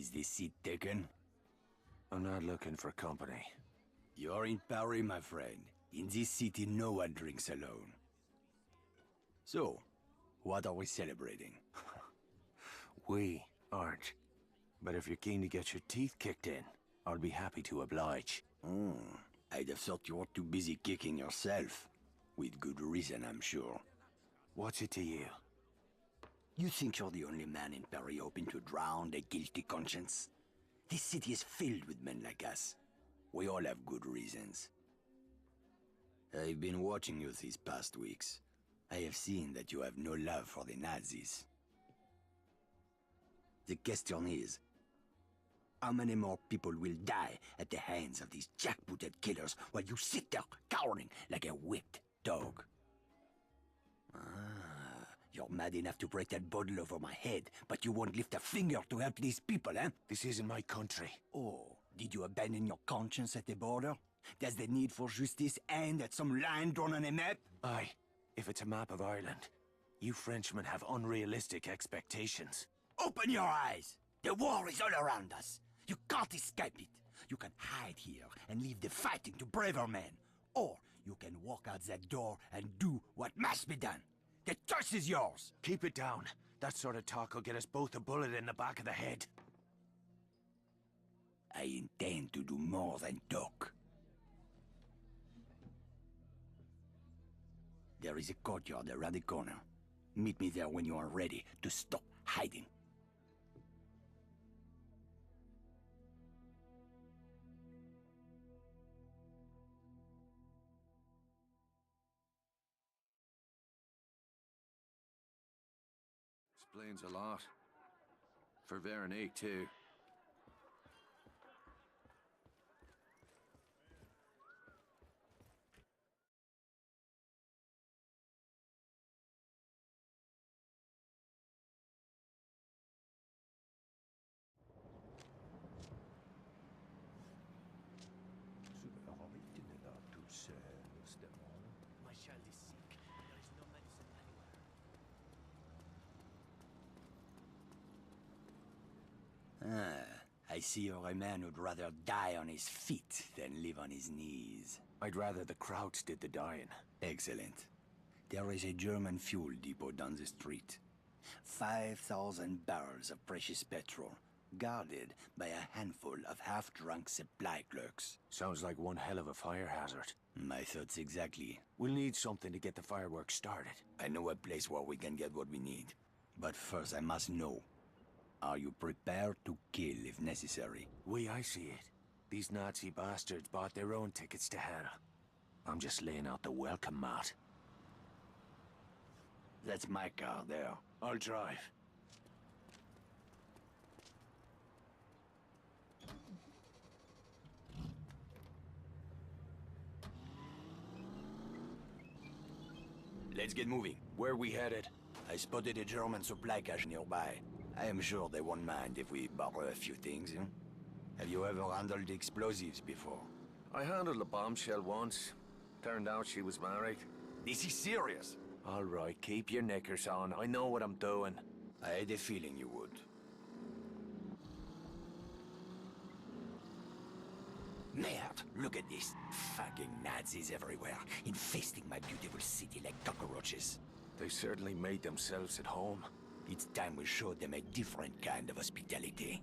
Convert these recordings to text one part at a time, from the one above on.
Is this seat taken? I'm not looking for company. You're in Paris, my friend. In this city, no one drinks alone. So, what are we celebrating? We aren't. But if you're keen to get your teeth kicked in, I'll be happy to oblige. I'd have thought you were too busy kicking yourself. With good reason, I'm sure. What's it to you? You think you're the only man in Paris hoping to drown a guilty conscience? This city is filled with men like us. We all have good reasons. I've been watching you these past weeks. I have seen that you have no love for the Nazis. The question is, how many more people will die at the hands of these jackbooted killers while you sit there cowering like a whipped dog? You're mad enough to break that bottle over my head, but you won't lift a finger to help these people, eh? This isn't my country. Oh, did you abandon your conscience at the border? Does the need for justice end at some line drawn on a map? Aye, if it's a map of Ireland. You Frenchmen have unrealistic expectations. Open your eyes! The war is all around us. You can't escape it. You can hide here and leave the fighting to braver men. Or you can walk out that door and do what must be done. The choice is yours! Keep it down. That sort of talk will get us both a bullet in the back of the head. I intend to do more than talk. There is a courtyard around the corner. Meet me there when you are ready to stop hiding. Explains a lot. For Veronique, too. My child is sick. There is no medicine anywhere. I see you're a man who'd rather die on his feet than live on his knees. I'd rather the Krauts did the dying. Excellent. There is a German fuel depot down the street. 5,000 barrels of precious petrol, guarded by a handful of half-drunk supply clerks. Sounds like one hell of a fire hazard. My thoughts exactly. We'll need something to get the fireworks started. I know a place where we can get what we need. But first I must know. Are you prepared to kill if necessary? I see it. These Nazi bastards bought their own tickets to hell. I'm just laying out the welcome mat. That's my car there. I'll drive. Let's get moving. Where we headed? I spotted a German supply cache nearby. I am sure they won't mind if we borrow a few things, huh? Have you ever handled explosives before? I handled a bombshell once. Turned out she was married. This is serious. All right, keep your knickers on. I know what I'm doing. I had a feeling you would. Merde, look at this. Fucking Nazis everywhere, infesting my beautiful city like cockroaches. They certainly made themselves at home. It's time we showed them a different kind of hospitality.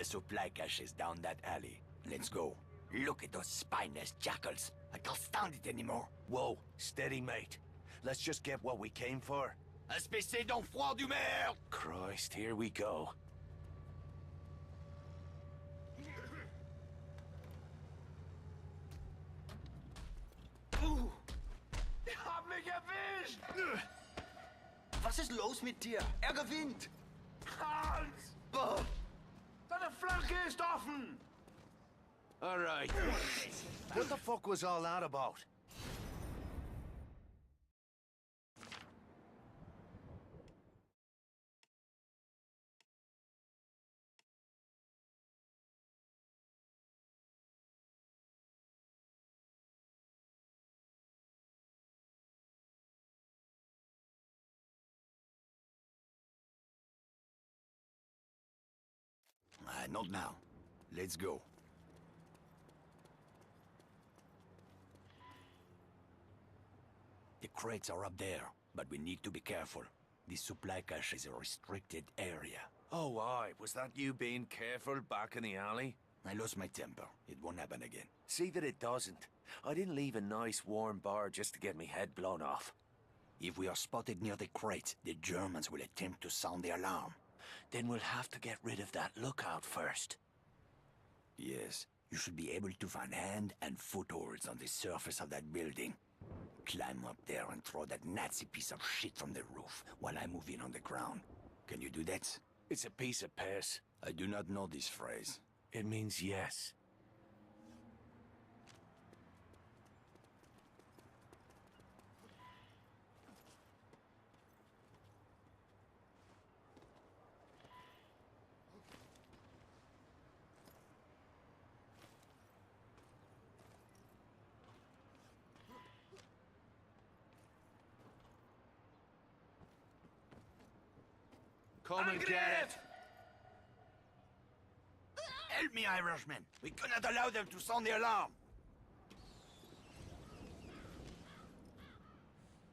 The supply cache is down that alley. Let's go. Look at those spineless jackals. I can't stand it anymore. Whoa, steady, mate. Let's just get what we came for. Espèce d'enfroid du merde! Christ, here we go. Hab mich erwischt! Was ist los mit dir? Er gewinnt! Hans! Deine Flanke ist offen! All right. What the fuck was all that about? Not now. Let's go. The crates are up there, but we need to be careful. This supply cache is a restricted area. Oh, aye. Was that you being careful back in the alley? I lost my temper. It won't happen again. See that it doesn't. I didn't leave a nice warm bar just to get me head blown off. If we are spotted near the crates, the Germans will attempt to sound the alarm. Then we'll have to get rid of that lookout first. Yes, you should be able to find hand and footholds on the surface of that building. Climb up there and throw that Nazi piece of shit from the roof while I move in on the ground. Can you do that? It's a piece of piss. I do not know this phrase. It means yes. Come and get it! Help me, Irishman! We cannot allow them to sound the alarm!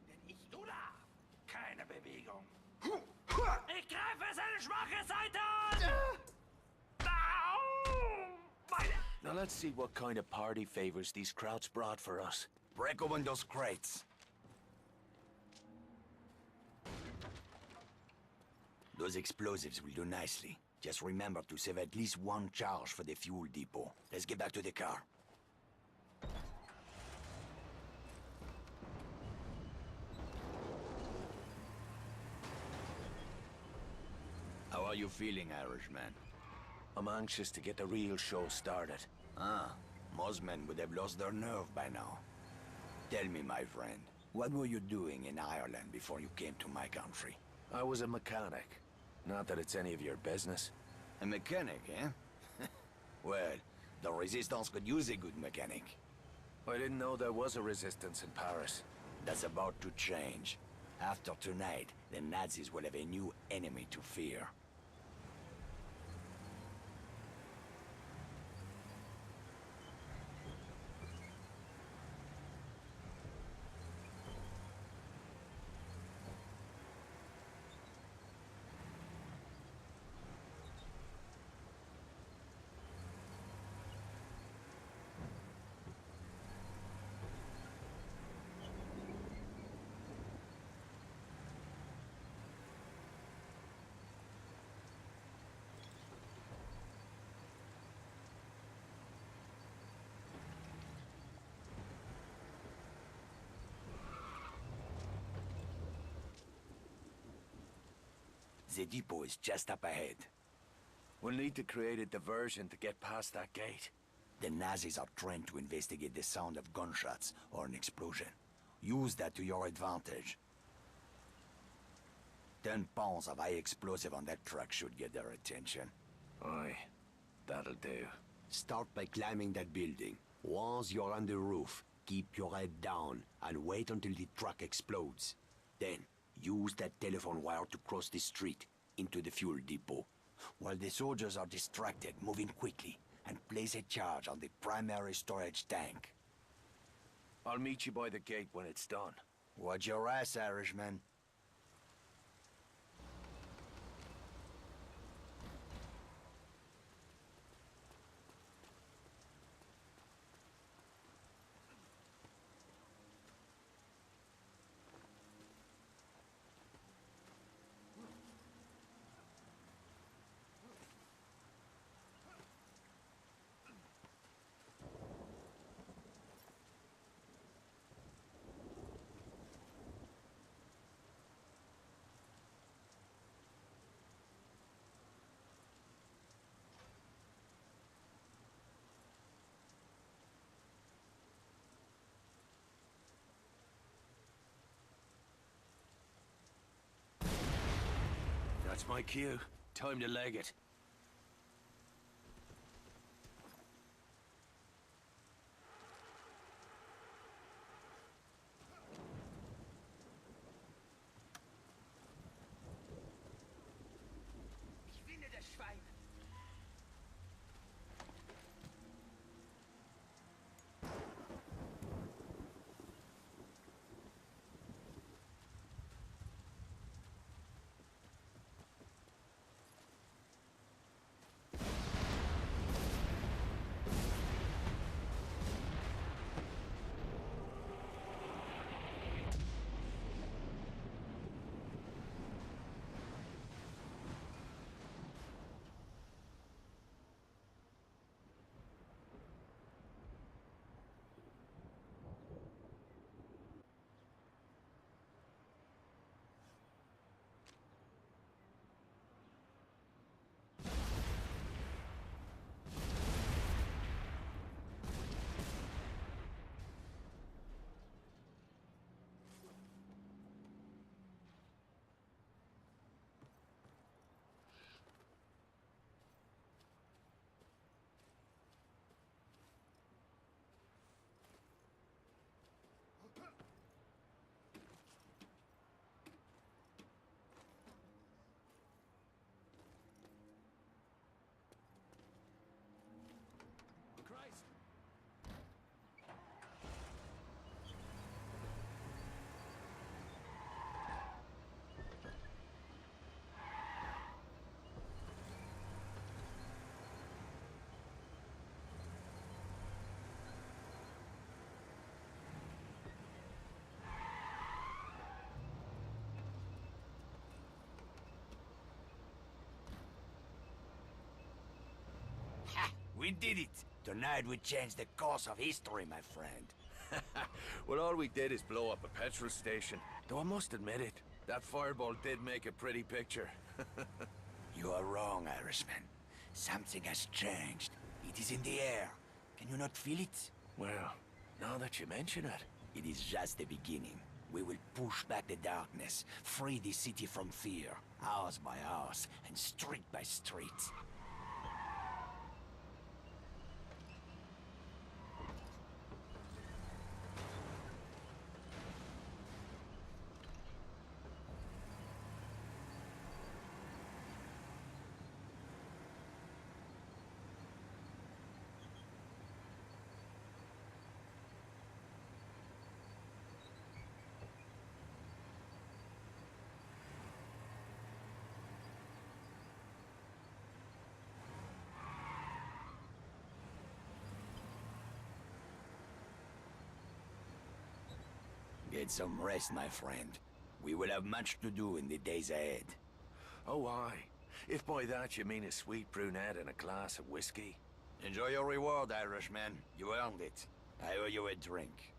Denn ich, du da! Keine Bewegung! Ich greife seine schwache Seite an! Au! Meine... Now let's see what kind of party favors these krauts brought for us. Break open those crates. Those explosives will do nicely. Just remember to save at least one charge for the fuel depot. Let's get back to the car. How are you feeling, Irishman? I'm anxious to get the real show started. Ah, most men would have lost their nerve by now. Tell me, my friend, what were you doing in Ireland before you came to my country? I was a mechanic. Not that it's any of your business. A mechanic, eh? Well, the Resistance could use a good mechanic. I didn't know there was a resistance in Paris. That's about to change. After tonight, the Nazis will have a new enemy to fear. The depot is just up ahead. We'll need to create a diversion to get past that gate. The Nazis are trained to investigate the sound of gunshots or an explosion. Use that to your advantage. 10 pounds of high explosive on that truck should get their attention. Aye, that'll do. Start by climbing that building. Once you're on the roof, keep your head down and wait until the truck explodes. Then, use that telephone wire to cross the street into the fuel depot. While the soldiers are distracted, move in quickly and place a charge on the primary storage tank. I'll meet you by the gate when it's done. Watch your ass, Irishman. That's my cue. Time to leg it. Ich finde das Schwein. Christ! Ha! We did it! Tonight we changed the course of history, my friend. Well, all we did is blow up a petrol station. Though I must admit it, that fireball did make a pretty picture. You are wrong, Irishman. Something has changed. It is in the air. Can you not feel it? Well, now that you mention it. It is just the beginning. We will push back the darkness, free the city from fear, house by house, and street by street. Get some rest, my friend. We will have much to do in the days ahead. Oh, aye. If by that you mean a sweet brunette and a glass of whiskey. Enjoy your reward, Irishman. You earned it. I owe you a drink.